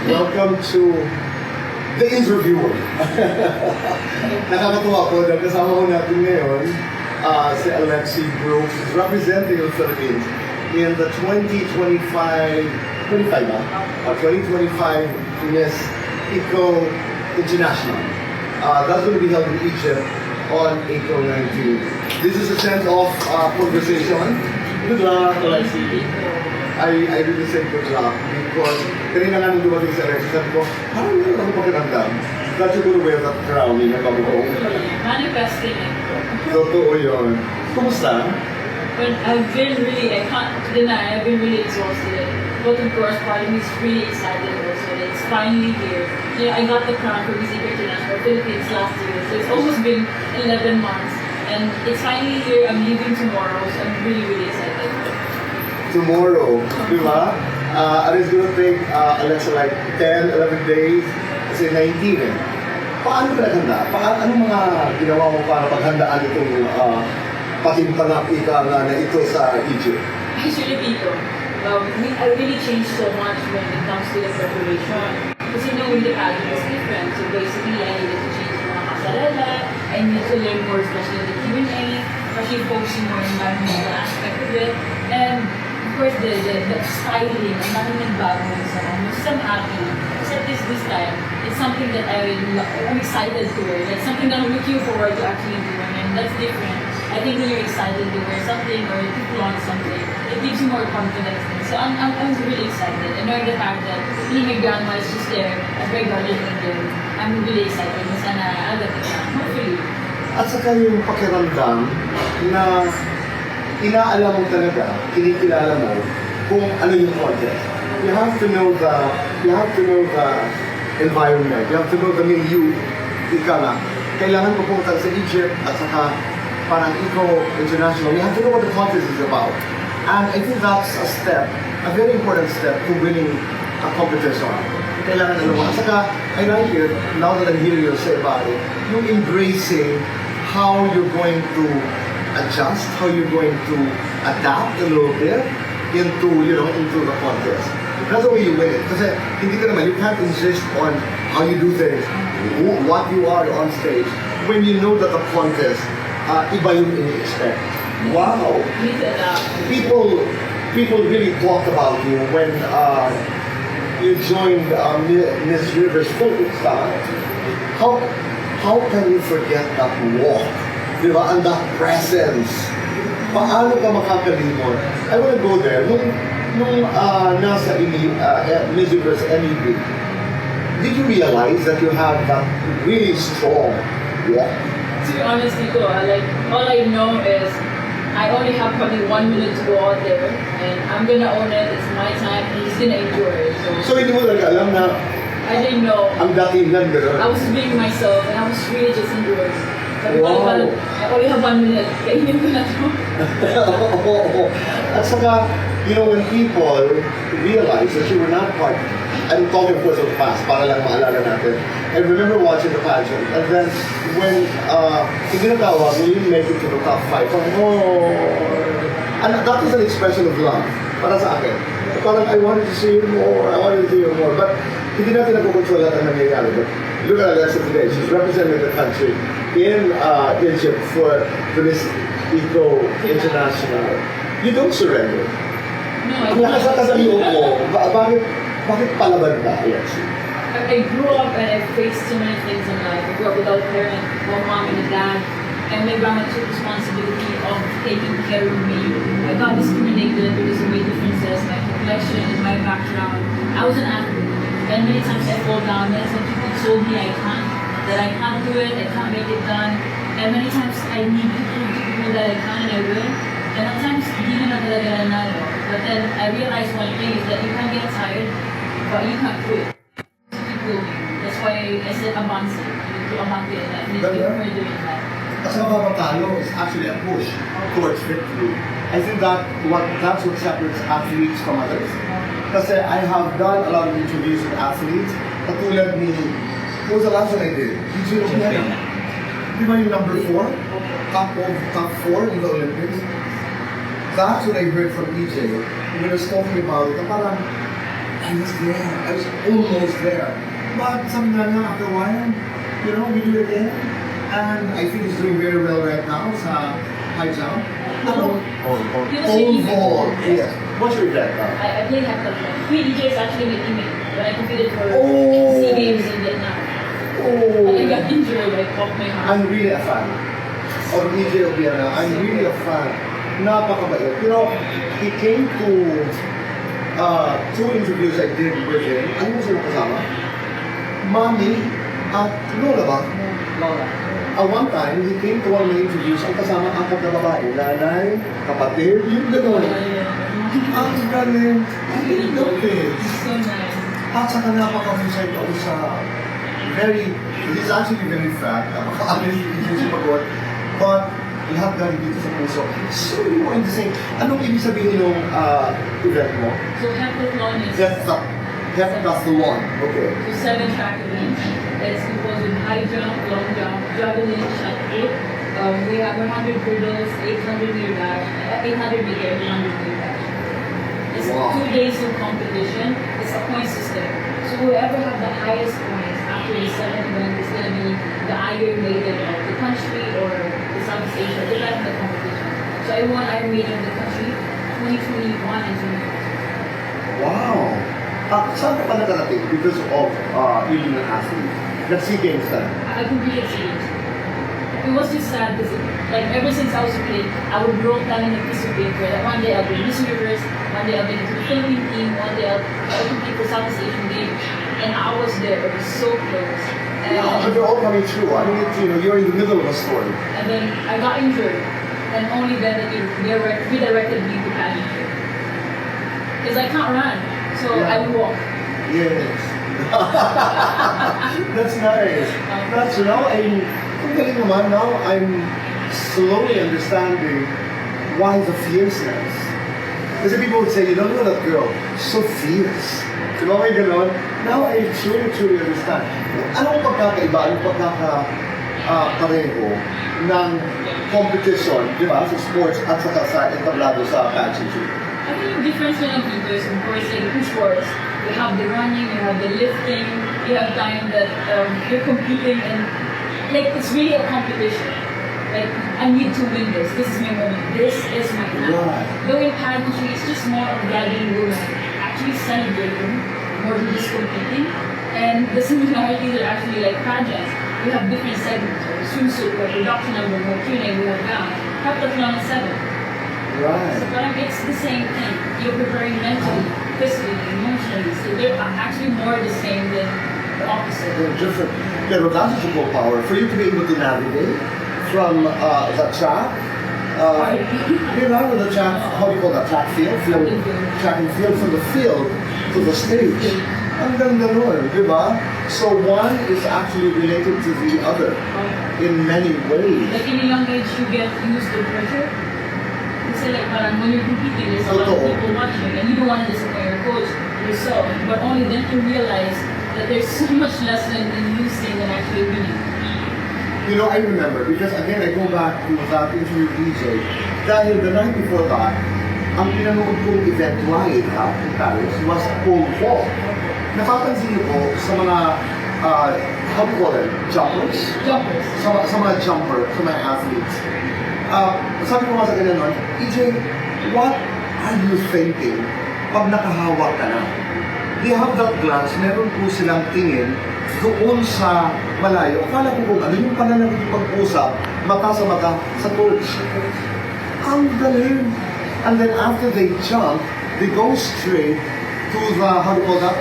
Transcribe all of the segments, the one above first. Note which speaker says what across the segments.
Speaker 1: Welcome to the interview. Nakakatuwa po dahil kasama ko natin ngayon si Alexie Brooks, representing the Philippines in the 2025 Miss Eco International. That's going to be held in Egypt on April 19. This is a send-off conversation. Good luck, Alexie. I really say good luck because kanina nga nung dumating sa Alexie, sabi ko, parang meron ako pakiramdam that you're going to wear that crown in a bago.
Speaker 2: Manifesting it.
Speaker 1: Totoo yun. Kumusta?
Speaker 2: When I've been really, I can't deny, I've been really exhausted. But of course, part of me is really excited also that it's finally here. You know, I got the crown for Miss Eco International Philippines last year, so it's almost been 11 months. And it's finally here, I'm leaving tomorrow, so I'm really, really excited.
Speaker 1: Tomorrow, di ba? And it's gonna take Alexa like 10, 11 days, kasi 19 eh. Paano ka naghanda? Anong mga ginawa mo para paghandaan itong patimpanap ika nga na ito sa Egypt?
Speaker 2: Actually, people, I really changed so much when it comes to the preparation. Because you know, the pageant is different. So basically, I needed to change mga kasarela, I needed to learn more, especially the Q&A, especially focusing more on the environmental aspect of it. And of course, the styling, ang daming nagbago sa which I'm happy. Kasi at least this time, it's something that I'm excited to wear. It's something that I'm looking forward to actually doing, and that's different. I think when you're excited to wear something or to flaunt something, it gives you more confidence. So I'm really excited. And knowing the fact that my grandma is just there as my guardian angel, I'm really excited na sana I'll get it done, hopefully.
Speaker 1: At saka yung pakiramdam na inaalam mo talaga, kinikilala mo kung ano yung contest. You have to know the environment. You have to know the milieu. Ika nga, kailangan mo pumunta sa Egypt at saka parang Eco International. You have to know what the contest is about. And I think that's a step, a very important step to winning a competition. Kailangan alam mo. At saka, I like it, now that I'm hearing you say about it, yung embracing how you're going to adjust, how you're going to adapt a little bit into the contest. That's the way you win it. Kasi hindi ka naman, you can't insist on how you do things, what you are on stage, when you know that the contest, iba yung ini-expect. Wow! People really talk about you when you joined Miss Universe Philippines. How can you forget that walk? Diba? And that presence. Paano ka makakalimot? I want to go there. Nung nasa Miss Universe MEB, did you realize that you have that really strong walk?
Speaker 2: To be honest, Nico, all I know is I only have probably 1 minute to go out there, and I'm gonna own it. It's my time, and he's gonna enjoy it.
Speaker 1: So hindi mo talaga alam na
Speaker 2: I didn't know.
Speaker 1: ang dating lang gano'n?
Speaker 2: I was being myself, and I was really just enjoying.
Speaker 1: Wow.
Speaker 2: I only have 1 minute. Kainin ko na to.
Speaker 1: At saka, when people realize that you were not part, I'm talking of course of the past, para lang maalala natin. I remember watching the pageant, and then when itinatawag, will you make it to the top 5? And that was an expression of love para sa akin. Parang I wanted to see you more, but hindi natin nakukontrol lahat ang nangyayari. But look at Alexie today, she's representing the country in Egypt for this Eco International. You don't surrender.
Speaker 2: No,
Speaker 1: Ang lakas na kasaliw mo, bakit palaban ka, Alexie?
Speaker 2: I grew up and I faced so many things in life. I grew up without parents, one mom and a dad, and my grandma took responsibility of taking care of me. I got discriminated because of my differences, my complexion, and my background. I was an athlete, and many times I fall down, and some people told me that I can't do it, I can't make it done, and many times I need to prove to people that I can and I will, and at times hindi naman talaga nanalo. But then I realized one thing is that you can get tired, but you can't quit. That's why I said Abunda. You need to Abunda in that. You need to keep doing that.
Speaker 1: Kasi mapapatalo is actually a push towards victory. I think that's what separates athletes from others. Kasi I have done a lot of interviews with athletes. Katulad ni, what was the last one I did? DJ Opiana. Di ba yung number 4? Top 4 in the Olympics? That's what I heard from EJ when he was talking about na parang I was there. I was almost there. But something after a while, we do it again. And I think he's doing very well right now sa high jump. Pole vault. Yes. What's your event now?
Speaker 2: I played heptathlon. PDJ is actually my teammate when I competed for SEA Games in Vietnam. And I got injured, I popped my heart.
Speaker 1: I'm really a fan of EJ Obiana. I'm really a fan. Napakabait. He came to 2 interviews I did with him. Ano mo sila kasama? Mommy at Lola ba?
Speaker 2: Lola.
Speaker 1: One time, he came to one of my interviews, ang kasama ang babae, nanay, kapatid, yung gano'n. Ang galing. I love it.
Speaker 2: So nice.
Speaker 1: At saka napakahusay daw sa he's actually very fat, napaka-honest, hindi siya pagod, but lahat galing dito sa puso. So, you want to say, anong ibig sabihin ng event mo?
Speaker 2: So, heptathlon is...
Speaker 1: Heptathlon, okay.
Speaker 2: So, 7 track events. It's composed of high jump, long jump, javelin, shot put. We have 100 hurdles, 800 meter dash, 800 meter, 100 meter dash. It's 2 days of competition. It's a point system. So whoever have the highest points after the 7th event is going to be the Iron Maiden of the country or the Southeast Asia, depending on the competition. So I won Iron Maiden of the country 2021 and 2022.
Speaker 1: Wow! Saan ka pa nakarating because of you being an athlete? Nag-SEA Games ka?
Speaker 2: I competed SEA Games. It was just sad because ever since I was a kid, I would roll down in a piece of paper that one day I'll be Miss Universe, one day I'll be into the Philippine team, one day I'll compete for Southeast Asian Games. And I was there, it was so close. And
Speaker 1: but they're all coming true. I mean, you're in the middle of a story.
Speaker 2: And then I got injured, and only then they redirected me to pageantry. Because I can't run, so I would walk.
Speaker 1: Yes. That's nice. That's now I'm slowly understanding why the fierceness. Kasi people would say, you don't know that girl, so fierce. Diba may ganon? Now I truly understand. Anong pagkakaiba, anong pagkakapareho ng competition, di ba, sa sports at saka sa entablado sa pageantry?
Speaker 2: I think the difference in people is, of course, in two sports, you have the running, you have the lifting, you have time that you're competing, and it's really a competition. I need to win this. This is my moment. This is my time.
Speaker 1: Right.
Speaker 2: Though in pageantry, it's just more of gathering women, actually celebrating more than just competing. And the similarities are actually like pageants. We have different segments. Swimsuit, we have production number, we have Q&A, we have gown. Heptathlon is 7.
Speaker 1: Right.
Speaker 2: So parang it's the same thing. You're preparing mentally, physically, emotionally. So they're actually more the same than the opposite.
Speaker 1: They're different. Pero that's a full power. For you to be able to navigate from the track, with the track, how do you call that? Track field? Track and field, from the field to the stage. Ang ganda nun, di ba? So one is actually related to the other in many ways.
Speaker 2: Like in a young age, you get used to pressure. Kasi parang when you're competing, there's a lot of people watching and you don't want to disappoint your coach, yourself. But only then to realize that there's so much less than losing than actually winning.
Speaker 1: I remember, because again, I go back to that interview with DJ, dahil the night before that, ang pinanood kong event live in Paris was pole vault. Napapansin niyo po sa mga, how do you call them, jumpers?
Speaker 2: Jumpers.
Speaker 1: Sa mga jumper, sa mga athletes. Sabi ko nga sa kanya nun, EJ, what are you thinking pag nakahawak ka na? They have that glance, meron po silang tingin doon sa malayo. Akala ko kung ano yung pala nagpag-usap, mata sa mata, sa coach. Ang galing! And then after they jump, they go straight to the, how do you call that,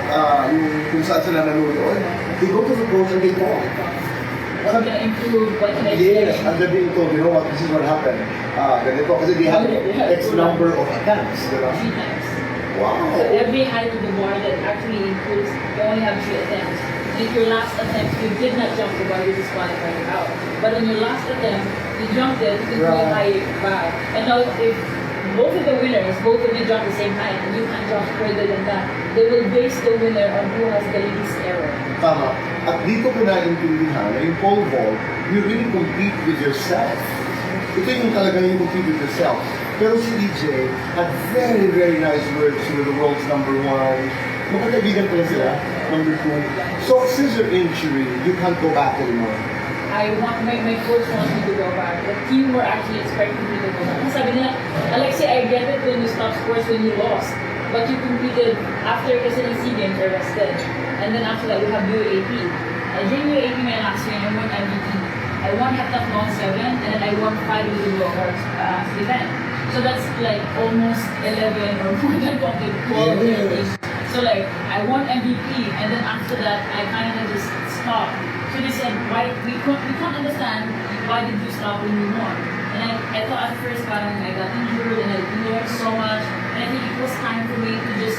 Speaker 1: kung saan sila nanonood. They go to the coach and they talk.
Speaker 2: What can I improve? What can I change?
Speaker 1: Yes, and they're being told, you know what, this is what happened. Ganito, kasi they have X number of attempts, di ba?
Speaker 2: 3 times.
Speaker 1: Wow!
Speaker 2: So every height of the bar that actually improves, you only have 3 attempts. And if your last attempt, you did not jump the bar, you're disqualified out. But on your last attempt, you jumped it, you can go higher back. And now if both of the winners, both of you jump the same height, and you can't jump further than that, they will base the winner on who has the least error.
Speaker 1: Tama. At dito ko naintindihan na yung pole vault, you really compete with yourself. Ito yung talaga yung compete with yourself. Pero si EJ had very, very nice words with the world's #1, Magkakaibigan pala sila. Number 2. So, since your injury, you can't go back anymore.
Speaker 2: I want my coach wants me to go back. The team were actually expecting me to go back. Kasi sabi nila, Alexie, I get it when you stop sports when you lost. But you competed after kasi ng SEA Games, you're rested. And then after that, we have UAP. During UAP, my last year, I won MVP. I won heptathlon 7, and then I won 5 individual awards event. So that's like almost 11 or more than 12 years. So like, I won MVP, and then after that, I kind of just stopped. So they said, why we can't understand why did you stop when you won? And I thought at first parang I got injured and I learned so much, and I think it was time for me to just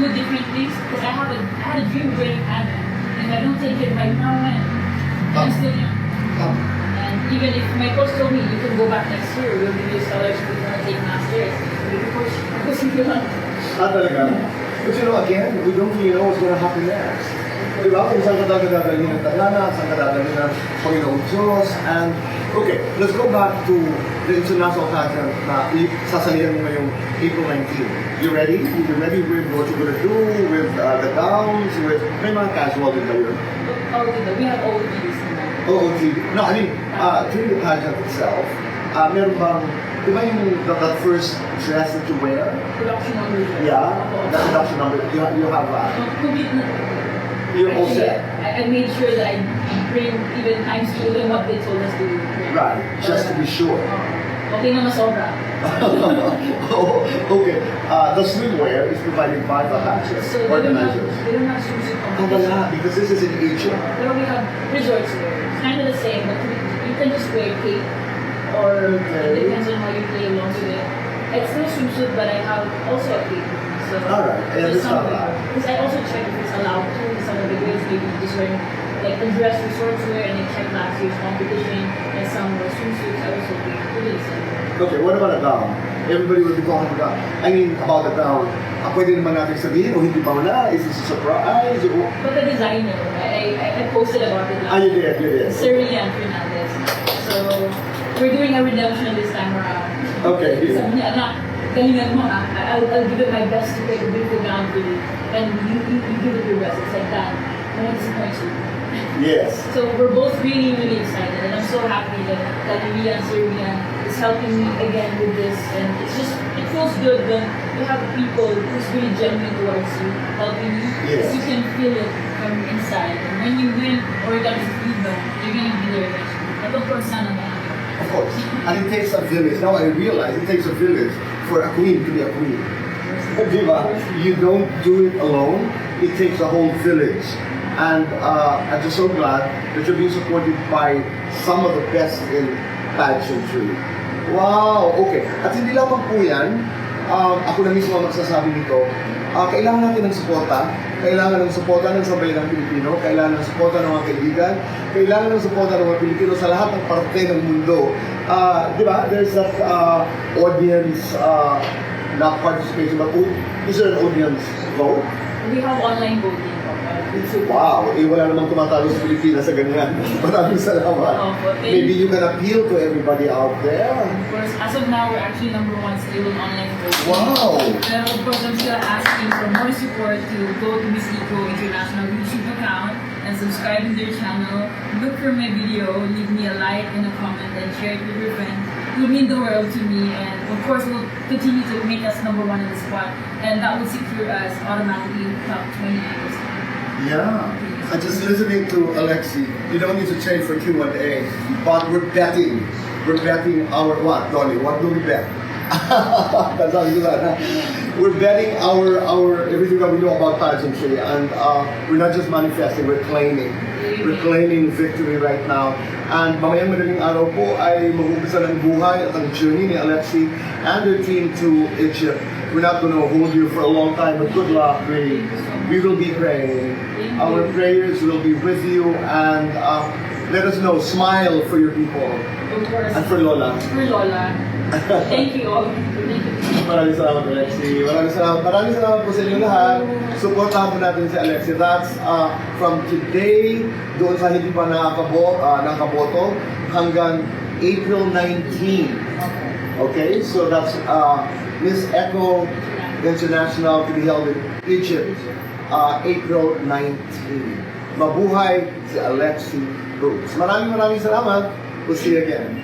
Speaker 2: do different things because I had a dream during pageant, and if I don't take it right now, man, I'm still young. And even if my coach told me you can go back next year, we'll give you a scholarship if you want to take masters. Because you want.
Speaker 1: Talaga? But you know, again, we don't really know what's going to happen next. Diba? Kung saan ka dadalhin ng taglana, saan ka dadalhin ng Panginoong Diyos. And, okay, let's go back to the international pageant na sasalihan mo ngayong April 19. You ready? You ready with what you're gonna do, with the gowns, with, may mga casual din ba yun?
Speaker 2: We have OOTDs now.
Speaker 1: OOTD? No, I mean, during the pageant itself, meron bang, di ba yung that first dress that you wear?
Speaker 2: Production number.
Speaker 1: Yeah, that production number. You have you're all
Speaker 2: Actually,
Speaker 1: set.
Speaker 2: I made sure that I bring even times two than what they told us to bring.
Speaker 1: Right, just to be sure.
Speaker 2: Okay na masobra.
Speaker 1: Oh, okay. The swimwear is provided by the pageant
Speaker 2: So
Speaker 1: organizers.
Speaker 2: they don't have swimsuit
Speaker 1: Oh,
Speaker 2: competition.
Speaker 1: wala, because this is in Egypt.
Speaker 2: Pero we have resorts wear. It's kind of the same, but you can just wear cape or it depends on how you play along with it. It's still swimsuit, but I have also a cape. So
Speaker 1: Alright, I understand that.
Speaker 2: because I also check if it's allowed to. Some of the girls maybe just wearing like the dress resorts wear, and I check last year's competition, and some were swimsuits. I was hoping to do the same.
Speaker 1: Okay, what about a gown? Everybody will be talking about, I mean, about the gown. Pwede naman natin sabihin, o hindi pa wala, is this a surprise?
Speaker 2: But the designer, I posted about it last
Speaker 1: You did.
Speaker 2: Sir Rian Fernandez. So we're doing a redemption this time around.
Speaker 1: Okay.
Speaker 2: Sabi niya, anak, galingan mo ha. I'll give it my best to create a beautiful gown for you. And you give it your best. It's like that. I won't disappoint you.
Speaker 1: Yes.
Speaker 2: So we're both really, really excited. And I'm so happy that Rian, Sir Rian is helping me again with this. And it's just, it feels good when you have people who's really genuine towards you, helping you.
Speaker 1: Yes.
Speaker 2: You can feel it from inside. And when you win or you you're going to be there eventually. And of course, sana naman.
Speaker 1: Of course. And it takes a village. Now I realize it takes a village for a queen to be a queen. Diba? You don't do it alone. It takes a whole village. And I'm just so glad that you're being supported by some of the best in pageantry. Wow! Okay. At hindi lamang po yan, ako na mismo ang magsasabi nito, kailangan natin ng suporta. Kailangan ng suporta ng sabay ng Pilipino. Kailangan ng suporta ng mga kaibigan. Kailangan ng suporta ng mga Pilipino sa lahat ng parte ng mundo. Di ba? There's that audience na participation. But is there an audience vote?
Speaker 2: We have online voting.
Speaker 1: Wow, wala namang tumatalo sa Pilipinas sa ganyan. Maraming salamat. Maybe you can appeal to everybody out there.
Speaker 2: Of course, as of now, we're actually #1 still in online voting.
Speaker 1: Wow!
Speaker 2: Pero of course, I'm still asking for more support to go to Miss Eco International YouTube account and subscribe to their channel. Look for my video, leave me a like and a comment, and share it with your friends. It will mean the world to me, and of course, we'll continue to make us #1 in the spot, and that will secure us automatically top 20%.
Speaker 1: Yeah. And just listening to Alexie, you don't need to change for Q&A, but we're betting. We're betting our what, Dolly? What do we bet? That's how we do that, huh? We're betting our everything that we know about pageantry, and we're not just manifesting, we're claiming. We're claiming victory right now. And mamayang madaling araw po ay mag-umpisa ng buhay at ang journey ni Alexie and her team to Egypt. We're not going to hold you for a long time, but good luck, really. We will be praying. Our prayers will be with you, and let us know, smile for your people.
Speaker 2: Of course.
Speaker 1: And for Lola.
Speaker 2: For Lola. Thank you all. Thank you.
Speaker 1: Maraming salamat, Alexie. Maraming salamat po sa inyo lahat. Supportahan po natin si Alexie. That's from today, doon sa hindi pa nakaboto, hanggang April 19. Okay, so that's Miss Eco International to be held in Egypt, April 19. Mabuhay si Alexie Brooks. Maraming salamat. We'll see you again.